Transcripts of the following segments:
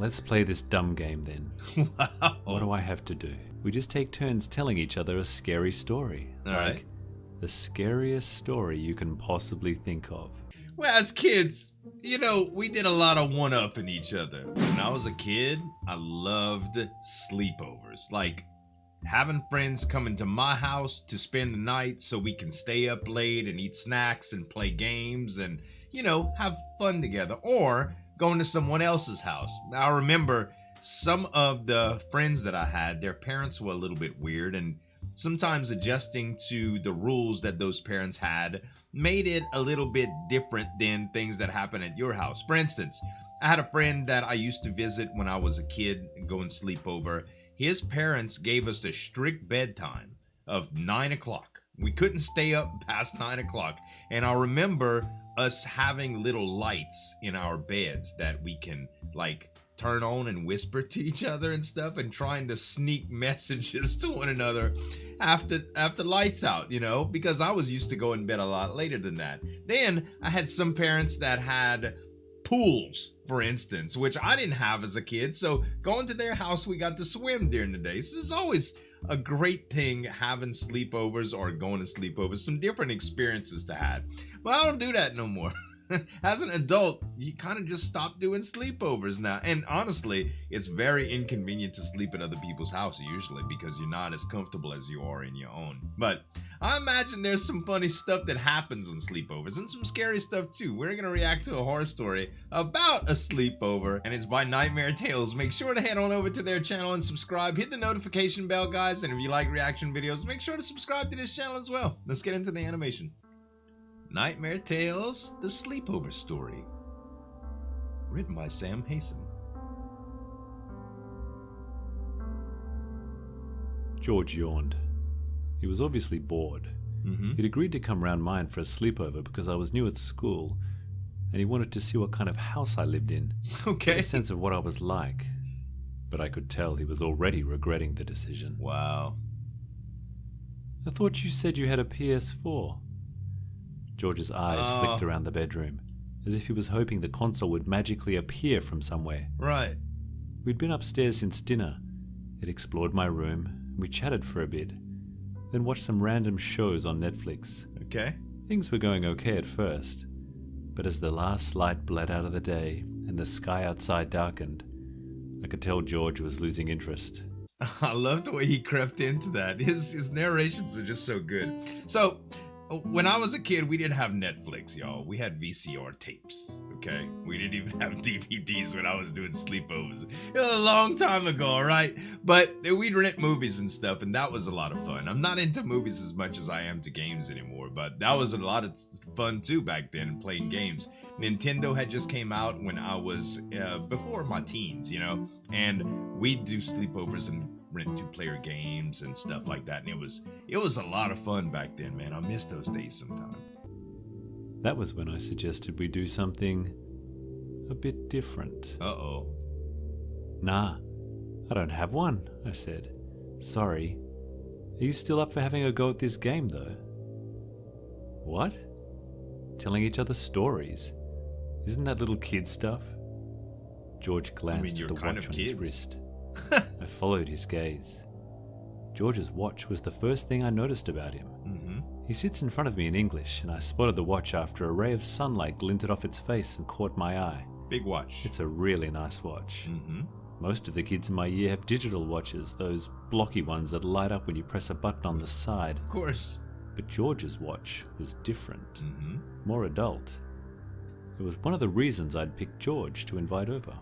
let's play this dumb game then. Wow. What do I have to do? We just take turns telling each other a scary story. All right. The scariest story you can possibly think of. Well, as kids, we did a lot of one-upping each other. When I was a kid, I loved sleepovers. Like, having friends come into my house to spend the night so we can stay up late and eat snacks and play games and, have fun together. Or going to someone else's house. Now, I remember some of the friends that I had, their parents were a little bit weird, and sometimes adjusting to the rules that those parents had made it a little bit different than things that happen at your house. For instance, I had a friend that I used to visit when I was a kid and go and sleep over. His parents gave us a strict bedtime of 9 o'clock. We couldn't stay up past 9 o'clock. And I remember us having little lights in our beds that we can, turn on and whisper to each other and stuff, and trying to sneak messages to one another after lights out, because I was used to going to bed a lot later than that. Then I had some parents that had pools, for instance, which I didn't have as a kid. So going to their house, we got to swim during the day. So it's always a great thing having sleepovers or going to sleepovers, some different experiences to have. But I don't do that no more. As an adult, you kind of just stop doing sleepovers now. And honestly, it's very inconvenient to sleep at other people's houses usually because you're not as comfortable as you are in your own. But I imagine there's some funny stuff that happens on sleepovers and some scary stuff too. We're going to react to a horror story about a sleepover, and it's by Nightmare Tales. Make sure to head on over to their channel and subscribe. Hit the notification bell, guys. And if you like reaction videos, make sure to subscribe to this channel as well. Let's get into the animation. Nightmare Tales, The Sleepover Story. Written by Sam Haysom. George yawned. He was obviously bored. He'd agreed to come round mine for a sleepover because I was new at school, and he wanted to see what kind of house I lived in. Okay. Get a sense of what I was like. But I could tell he was already regretting the decision. Wow. I thought you said you had a PS4. George's eyes flicked around the bedroom, as if he was hoping the console would magically appear from somewhere. Right. We'd been upstairs since dinner. It explored my room. We chatted for a bit, then watched some random shows on Netflix. Okay. Things were going okay at first, but as the last light bled out of the day and the sky outside darkened, I could tell George was losing interest. I love the way he crept into that. His narrations are just so good. So, when I was a kid, we didn't have Netflix, y'all. We had VCR tapes, okay? We didn't even have DVDs when I was doing sleepovers. It was a long time ago, all right? But we'd rent movies and stuff, and that was a lot of fun. I'm not into movies as much as I am to games anymore, but that was a lot of fun, too, back then, playing games. Nintendo had just came out when I was before my teens, and we'd do sleepovers and rent two-player games and stuff like that, and it was a lot of fun back then, man. I miss those days sometimes. That was when I suggested we do something a bit different. Uh-oh. Nah, I don't have one, I said. Sorry. Are you still up for having a go at this game, though? What? Telling each other stories. Isn't that little kid stuff? George glanced at the watch on his wrist. I followed his gaze. George's watch was the first thing I noticed about him. He sits in front of me in English, and I spotted the watch after a ray of sunlight glinted off its face and caught my eye. Big watch. It's a really nice watch. Most of the kids in my year have digital watches, those blocky ones that light up when you press a button on the side. Of course. But George's watch was different, more adult. It was one of the reasons I'd picked George to invite over.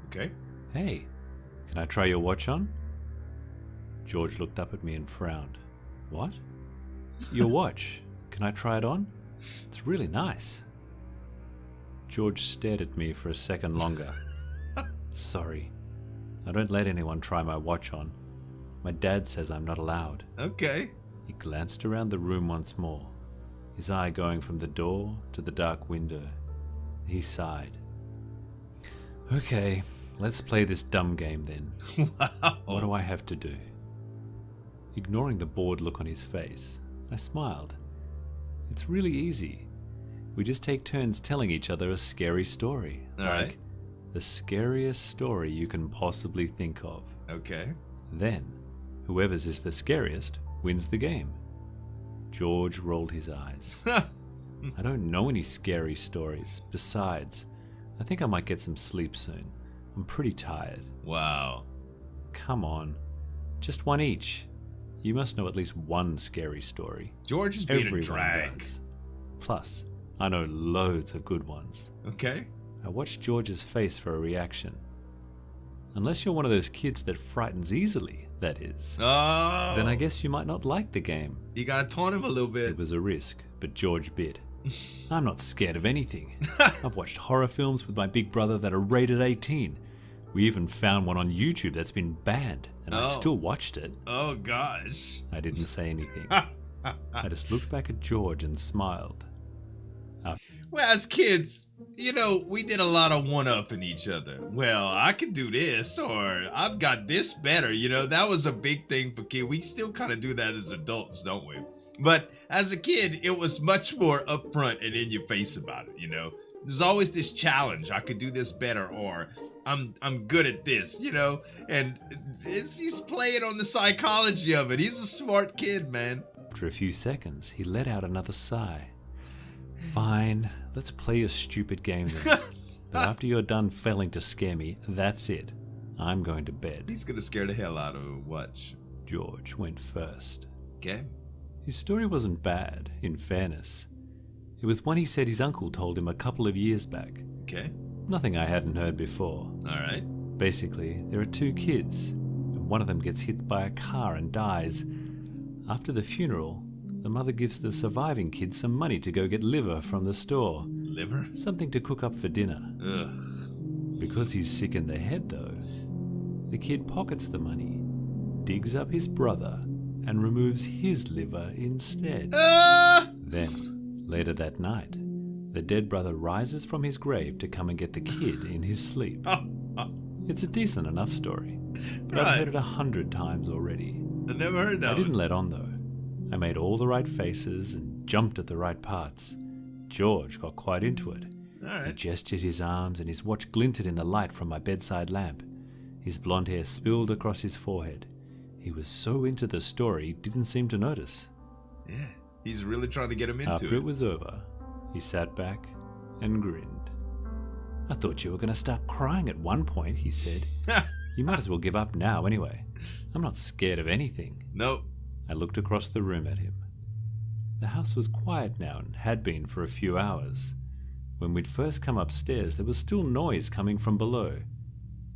Okay. Hey, can I try your watch on? George looked up at me and frowned. What? Your watch. Can I try it on? It's really nice. George stared at me for a second longer. Sorry. I don't let anyone try my watch on. My dad says I'm not allowed. Okay. He glanced around the room once more, his eye going from the door to the dark window. He sighed. Okay, let's play this dumb game then. Wow. What do I have to do? Ignoring the bored look on his face, I smiled. It's really easy. We just take turns telling each other a scary story. All right. The scariest story you can possibly think of. Okay. Then, whoever's is the scariest wins the game. George rolled his eyes. I don't know any scary stories. Besides, I think I might get some sleep soon. I'm pretty tired. Wow. Come on. Just one each. You must know at least one scary story. George is being Everyone a drag. does. Plus, I know loads of good ones. Okay. I watched George's face for a reaction. Unless you're one of those kids that frightens easily, that is. Oh. Then I guess you might not like the game. You gotta taunt him a little bit. It was a risk, but George bid. I'm not scared of anything. I've watched horror films with my big brother that are rated 18. We even found one on YouTube that's been banned, and I still watched it. Oh, gosh. I didn't say anything. I just looked back at George and smiled. Well, as kids, we did a lot of one-upping each other. Well, I can do this, or I've got this better. That was a big thing for kids. We still kind of do that as adults, don't we? But as a kid, it was much more upfront and in your face about it, There's always this challenge. I could do this better, or I'm good at this, And he's playing on the psychology of it. He's a smart kid, man. After a few seconds, he let out another sigh. Fine, let's play a stupid game then. But after you're done failing to scare me, that's it. I'm going to bed. He's gonna scare the hell out of him. Watch. George went first. Okay. His story wasn't bad, in fairness. It was one he said his uncle told him a couple of years back. Okay. Nothing I hadn't heard before. Alright. Basically, there are two kids, and one of them gets hit by a car and dies. After the funeral, the mother gives the surviving kid some money to go get liver from the store. Liver? Something to cook up for dinner. Ugh. Because he's sick in the head, though, the kid pockets the money, digs up his brother, and removes his liver instead. Then, later that night, the dead brother rises from his grave to come and get the kid in his sleep. It's a decent enough story, but I've heard it 100 times already. I never heard that. I didn't let on, though. I made all the right faces and jumped at the right parts. George got quite into it. He gestured his arms and his watch glinted in the light from my bedside lamp. His blonde hair spilled across his forehead. He was so into the story, he didn't seem to notice. Yeah, he's really trying to get him into it. After it was over, he sat back and grinned. I thought you were going to start crying at one point, he said. You might as well give up now anyway. I'm not scared of anything. Nope. I looked across the room at him. The house was quiet now and had been for a few hours. When we'd first come upstairs, there was still noise coming from below.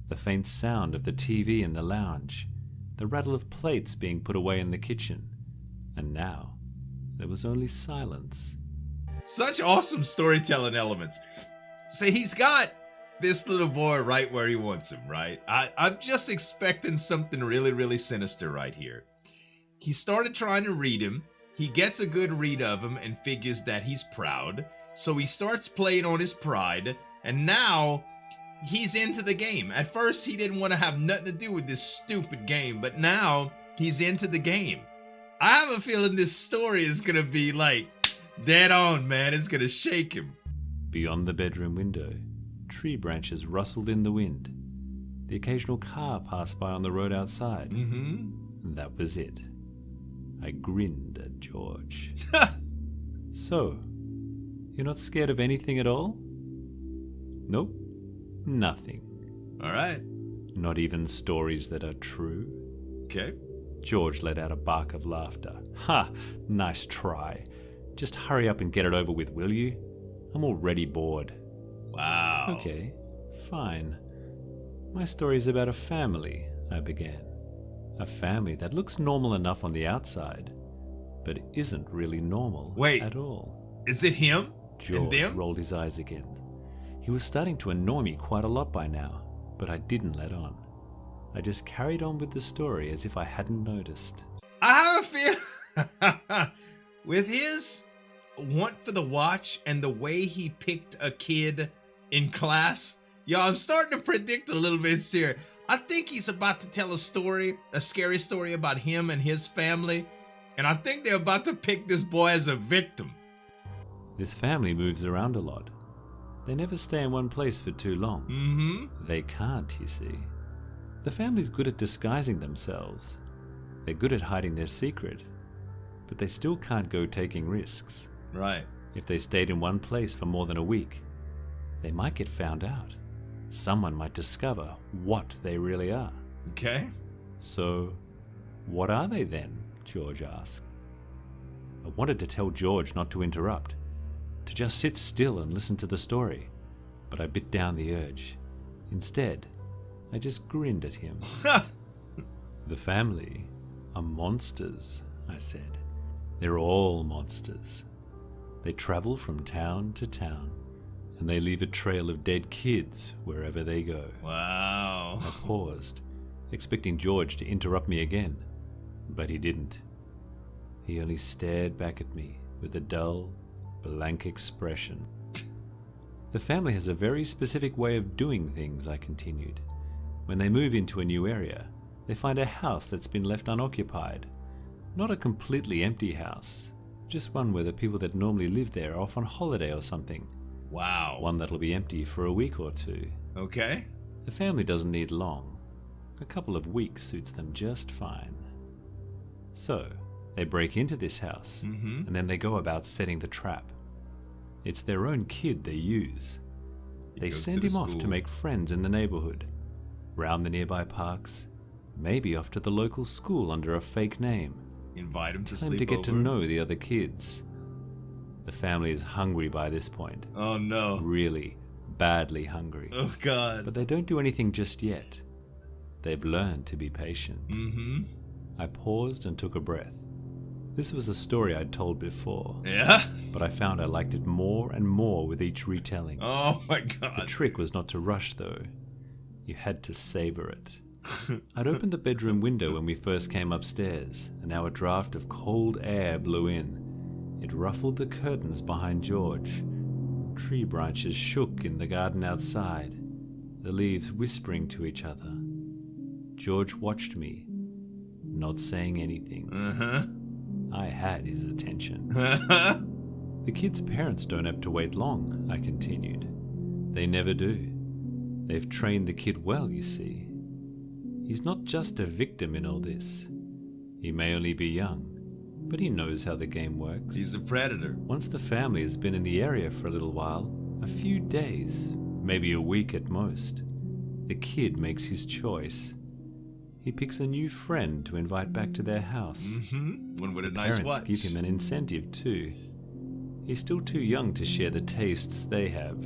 The faint sound of the TV in the lounge, the rattle of plates being put away in the kitchen. And now, there was only silence. Such awesome storytelling elements. See, he's got this little boy right where he wants him, right? I'm just expecting something really, really sinister right here. He started trying to read him. He gets a good read of him and figures that he's proud. So he starts playing on his pride. And now he's into the game. At first, he didn't want to have nothing to do with this stupid game. But now he's into the game. I have a feeling this story is going to be like dead on, man. It's going to shake him. Beyond the bedroom window, tree branches rustled in the wind. The occasional car passed by on the road outside. And that was it. I grinned at George. So, you're not scared of anything at all? Nope. Nothing. All right. Not even stories that are true? Okay. George let out a bark of laughter. Ha! Nice try. Just hurry up and get it over with, will you? I'm already bored. Wow. Okay, fine. My story's about a family, I began. A family that looks normal enough on the outside, but isn't really normal at all. Is it him? George rolled his eyes again. He was starting to annoy me quite a lot by now, but I didn't let on. I just carried on with the story as if I hadn't noticed. I have a feel with his want for the watch and the way he picked a kid in class. Yo, I'm starting to predict a little bit here. I think he's about to tell a story, a scary story about him and his family. And I think they're about to pick this boy as a victim. This family moves around a lot. They never stay in one place for too long. Mm-hmm. They can't, you see. The family's good at disguising themselves. They're good at hiding their secret. But they still can't go taking risks. Right. If they stayed in one place for more than a week, they might get found out. Someone might discover what they really are. Okay. So, what are they then? George asked. I wanted to tell George not to interrupt, to just sit still and listen to the story, but I bit down the urge. Instead, I just grinned at him. The family are monsters, I said. They're all monsters. They travel from town to town, and they leave a trail of dead kids wherever they go. Wow. I paused, expecting George to interrupt me again, but he didn't. He only stared back at me with a dull, blank expression. The family has a very specific way of doing things, I continued. When they move into a new area, they find a house that's been left unoccupied. Not a completely empty house, just one where the people that normally live there are off on holiday or something. Wow. One that'll be empty for a week or two. Okay. The family doesn't need long. A couple of weeks suits them just fine. So, they break into this house, and then they go about setting the trap. It's their own kid they use. They send him off to make friends in the neighborhood, round the nearby parks, maybe off to the local school under a fake name. Invite him to Tell him sleep to get over. to know the other kids. The family is hungry by this point. Oh no. Really, badly hungry. Oh god. But they don't do anything just yet. They've learned to be patient. Mm-hmm. I paused and took a breath. This was a story I'd told before, Yeah? but I found I liked it more and more with each retelling. Oh my The god. trick was not to rush, though. You had to savor it. I'd opened the bedroom window when we first came upstairs, and now a draft of cold air blew in. It ruffled the curtains behind George. Tree branches shook in the garden outside, the leaves whispering to each other. George watched me, not saying anything. Uh-huh. I had his attention. Uh-huh. The kid's parents don't have to wait long, I continued. They never do. They've trained the kid well, you see. He's not just a victim in all this. He may only be young, but he knows how the game works. He's a predator. Once the family has been in the area for a little while, a few days, maybe a week at most, the kid makes his choice. He picks a new friend to invite back to their house. Mm-hmm. One with a nice Parents watch. give him an incentive too. He's still too young to share the tastes they have.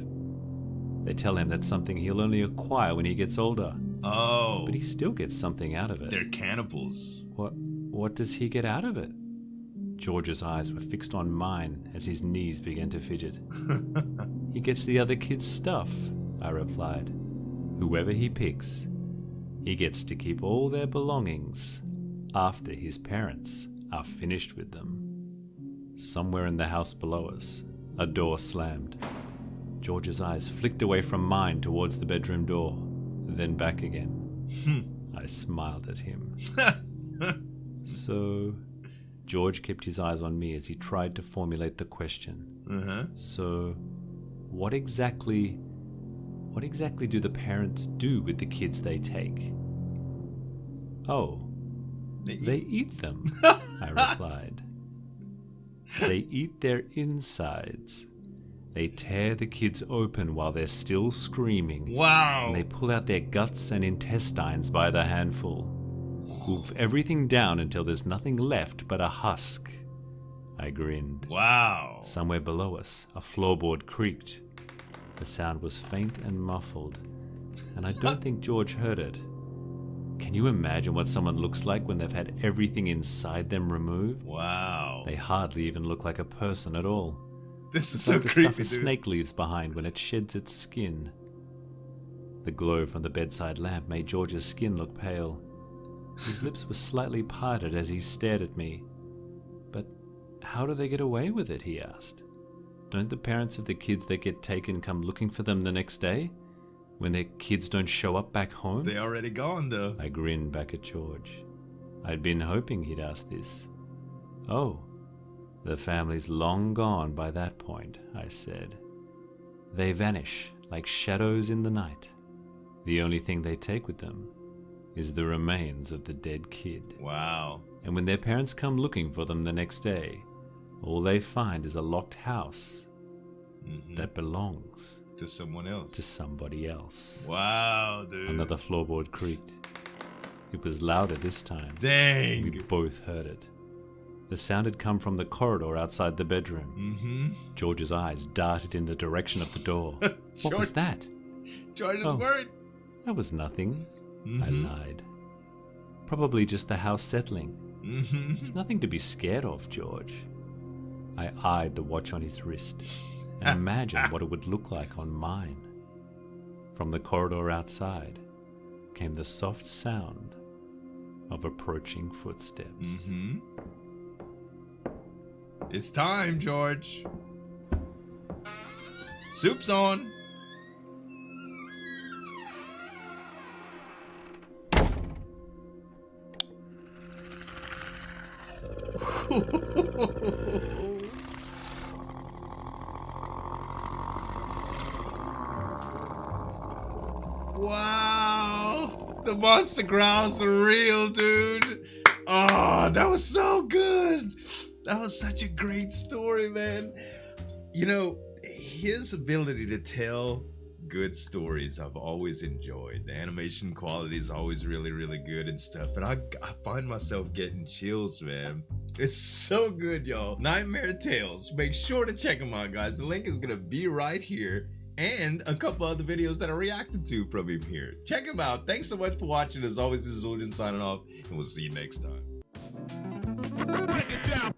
They tell him that's something he'll only acquire when he gets older. Oh. But he still gets something out of it. They're cannibals. What does he get out of it? George's eyes were fixed on mine as his knees began to fidget. He gets the other kids' stuff, I replied. Whoever he picks, he gets to keep all their belongings after his parents are finished with them. Somewhere in the house below us, a door slammed. George's eyes flicked away from mine towards the bedroom door, then back again. I smiled at him. So, George kept his eyes on me as he tried to formulate the question. Uh-huh. So, what exactly do the parents do with the kids they take? Oh, they eat them, I replied. They eat their insides. They tear the kids open while they're still screaming. Wow. And they pull out their guts and intestines by the handful. Wolf everything down until there's nothing left but a husk. I grinned. Wow. Somewhere below us, a floorboard creaked. The sound was faint and muffled, and I don't think George heard it. Can you imagine what someone looks like when they've had everything inside them removed? Wow. They hardly even look like a person at all. This is It's so like the creepy, stuff a dude. snake leaves behind when it sheds its skin. The glow from the bedside lamp made George's skin look pale. His lips were slightly parted as he stared at me. But how do they get away with it, he asked. Don't the parents of the kids that get taken come looking for them the next day? When their kids don't show up back home? They already gone, though. I grinned back at George. I'd been hoping he'd ask this. Oh, the family's long gone by that point, I said. They vanish like shadows in the night. The only thing they take with them is the remains of the dead kid. Wow. And when their parents come looking for them the next day, all they find is a locked house that belongs to someone else. To somebody else. Wow, dude. Another floorboard creaked. It was louder this time. Dang. We both heard it. The sound had come from the corridor outside the bedroom. George's eyes darted in the direction of the door. What was that? George is worried. That was nothing. I lied. Probably just the house settling. It's nothing to be scared of, George. I eyed the watch on his wrist and imagined what it would look like on mine. From the corridor outside came the soft sound of approaching footsteps. It's time, George. Soup's on. Wow, the monster growls are real, dude. Oh, that was so good. That was such a great story, man. You know, his ability to tell good stories I've always enjoyed. The animation quality is always really, really good and stuff. And I find myself getting chills, man. It's so good, y'all. Nightmare Tales. Make sure to check them out, guys. The link is going to be right here. And a couple other videos that I reacted to from him here. Check him out. Thanks so much for watching. As always, this is Zueljin signing off. And we'll see you next time. Break it down.